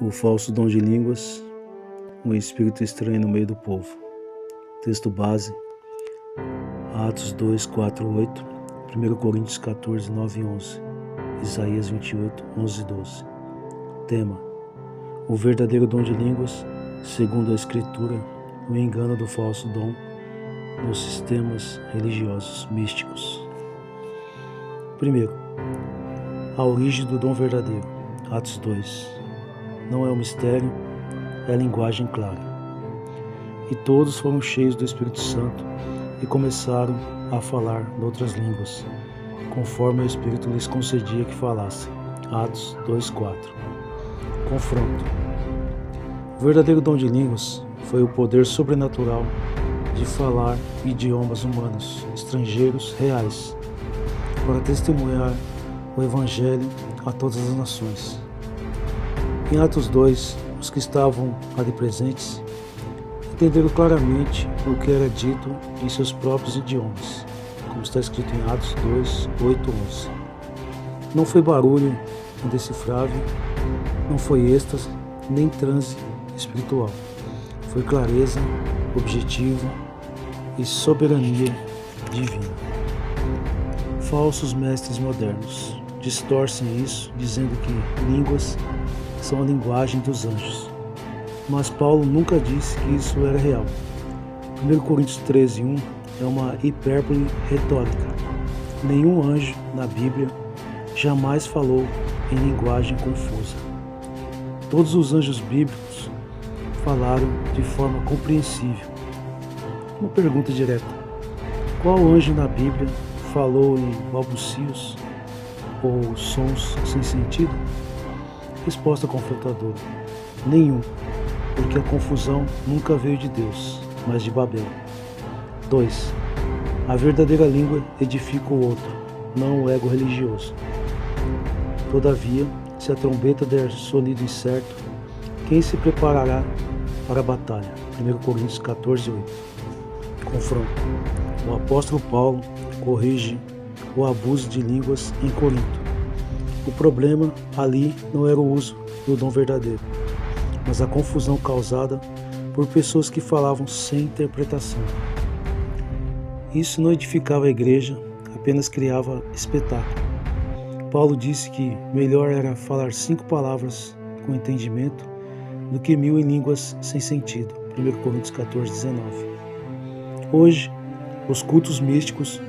O falso dom de línguas, um espírito estranho no meio do povo. Texto base, Atos 2, 4, 8, 1 Coríntios 14, 9 e 11, Isaías 28, 11 e 12. Tema: o verdadeiro dom de línguas, segundo a Escritura, o engano do falso dom nos sistemas religiosos místicos. Primeiro, a origem do dom verdadeiro. Atos 2. Não é um mistério, é a linguagem clara. E todos foram cheios do Espírito Santo e começaram a falar noutras línguas, conforme o Espírito lhes concedia que falassem. Atos 2:4. Confronto. O verdadeiro dom de línguas foi o poder sobrenatural de falar idiomas humanos, estrangeiros, reais, para testemunhar o Evangelho a todas as nações. Em Atos 2, os que estavam ali presentes entenderam claramente o que era dito em seus próprios idiomas, como está escrito em Atos 2, 8, 11. Não foi barulho indecifrável, não foi êxtase, nem transe espiritual. Foi clareza, objetivo e soberania divina. Falsos mestres modernos distorcem isso, dizendo que línguas são a linguagem dos anjos. Mas Paulo nunca disse que isso era real. 1 Coríntios 13, 1 é uma hipérbole retórica. Nenhum anjo na Bíblia jamais falou em linguagem confusa. Todos os anjos bíblicos falaram de forma compreensível. Uma pergunta direta: qual anjo na Bíblia falou em balbucios ou sons sem sentido? Resposta confrontadora: nenhum, porque a confusão nunca veio de Deus, mas de Babel. 2. A verdadeira língua edifica o outro, não o ego religioso. Todavia, se a trombeta der sonido incerto, quem se preparará para a batalha? 1 Coríntios 14, 8. Confronto. O apóstolo Paulo corrige o abuso de línguas em Corinto. O problema ali não era o uso do dom verdadeiro, mas a confusão causada por pessoas que falavam sem interpretação. Isso não edificava a igreja, apenas criava espetáculo. Paulo disse que melhor era falar 5 palavras com entendimento do que 1000 em línguas sem sentido. 1 Coríntios 14, 19. Hoje, os cultos místicos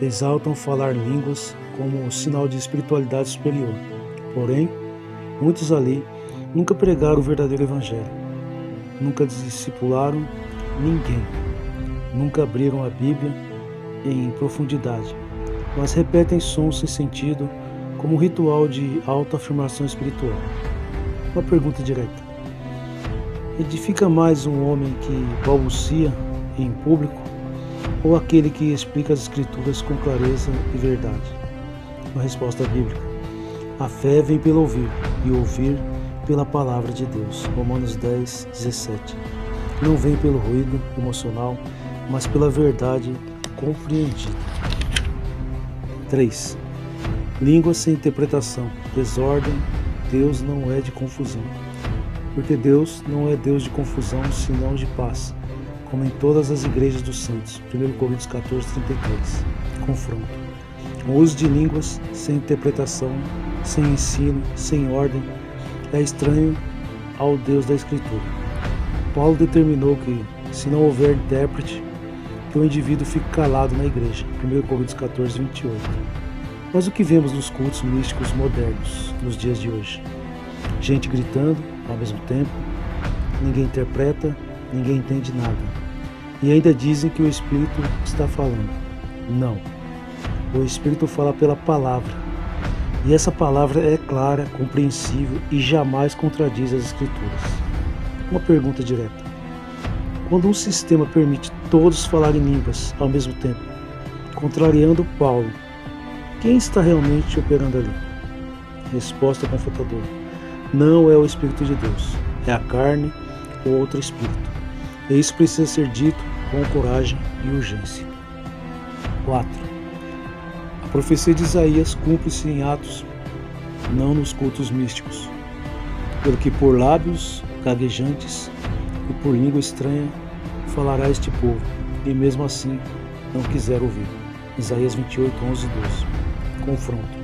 exaltam falar línguas como um sinal de espiritualidade superior. Porém, muitos ali nunca pregaram o verdadeiro evangelho, nunca discipularam ninguém, nunca abriram a Bíblia em profundidade, mas repetem sons sem sentido como um ritual de autoafirmação espiritual. Uma pergunta direta: edifica mais um homem que balbucia em público ou aquele que explica as Escrituras com clareza e verdade? Uma resposta bíblica: a fé vem pelo ouvir, e ouvir pela palavra de Deus. Romanos 10, 17. Não vem pelo ruído emocional, mas pela verdade compreendida. 3. Línguas sem interpretação. Desordem. Deus não é de confusão. Porque Deus não é Deus de confusão, senão de paz, como em todas as igrejas dos santos. 1 Coríntios 14, 33. Confronto. O uso de línguas sem interpretação, sem ensino, sem ordem, é estranho ao Deus da Escritura. Paulo determinou que, se não houver intérprete, que o indivíduo fique calado na igreja. 1 Coríntios 14, 28. Mas o que vemos nos cultos místicos modernos, nos dias de hoje? Gente gritando ao mesmo tempo, ninguém interpreta, ninguém entende nada. E ainda dizem que o Espírito está falando. Não. O Espírito fala pela palavra. E essa palavra é clara, compreensível e jamais contradiz as Escrituras. Uma pergunta direta: quando um sistema permite todos falarem línguas ao mesmo tempo, contrariando Paulo, quem está realmente operando ali? Resposta confrontadora: não é o Espírito de Deus, é a carne ou outro espírito. E isso precisa ser dito com coragem e urgência. 4. A profecia de Isaías cumpre-se em Atos, não nos cultos místicos. pelo que por lábios gaguejantes e por língua estranha falará este povo, e mesmo assim não quiser ouvir. Isaías 28, 11 e 12. Confronto.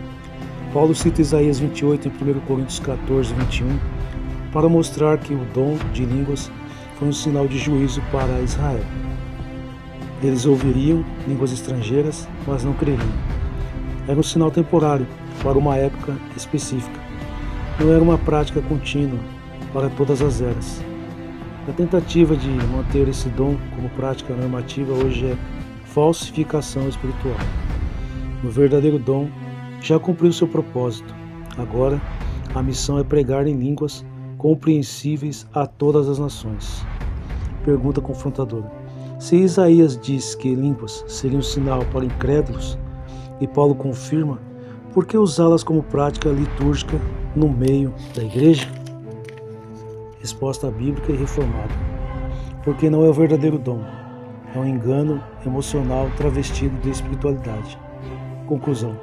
Paulo cita Isaías 28 em 1 Coríntios 14, 21, para mostrar que o dom de línguas foi um sinal de juízo para Israel. Eles ouviriam línguas estrangeiras, mas não creriam. Era um sinal temporário, para uma época específica. Não era uma prática contínua para todas as eras. A tentativa de manter esse dom como prática normativa hoje é falsificação espiritual. O verdadeiro dom já cumpriu seu propósito. Agora, a missão é pregar em línguas compreensíveis a todas as nações. Pergunta confrontadora. Se Isaías diz que línguas seriam um sinal para incrédulos, e Paulo confirma, por que usá-las como prática litúrgica no meio da igreja? Resposta bíblica e reformada. Porque não é o verdadeiro dom. É um engano emocional travestido de espiritualidade. Conclusão.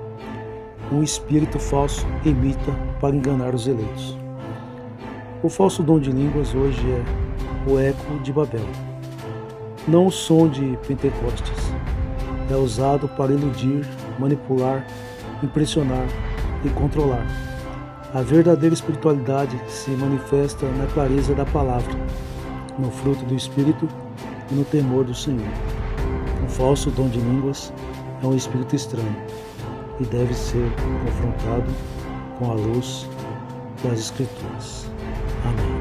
Um espírito falso imita para enganar os eleitos. O falso dom de línguas hoje é o eco de Babel. Não o som de Pentecostes. É usado para iludir, manipular, impressionar e controlar. A verdadeira espiritualidade se manifesta na clareza da palavra, no fruto do Espírito e no temor do Senhor. O falso dom de línguas é um espírito estranho e deve ser confrontado com a luz das Escrituras. Amém.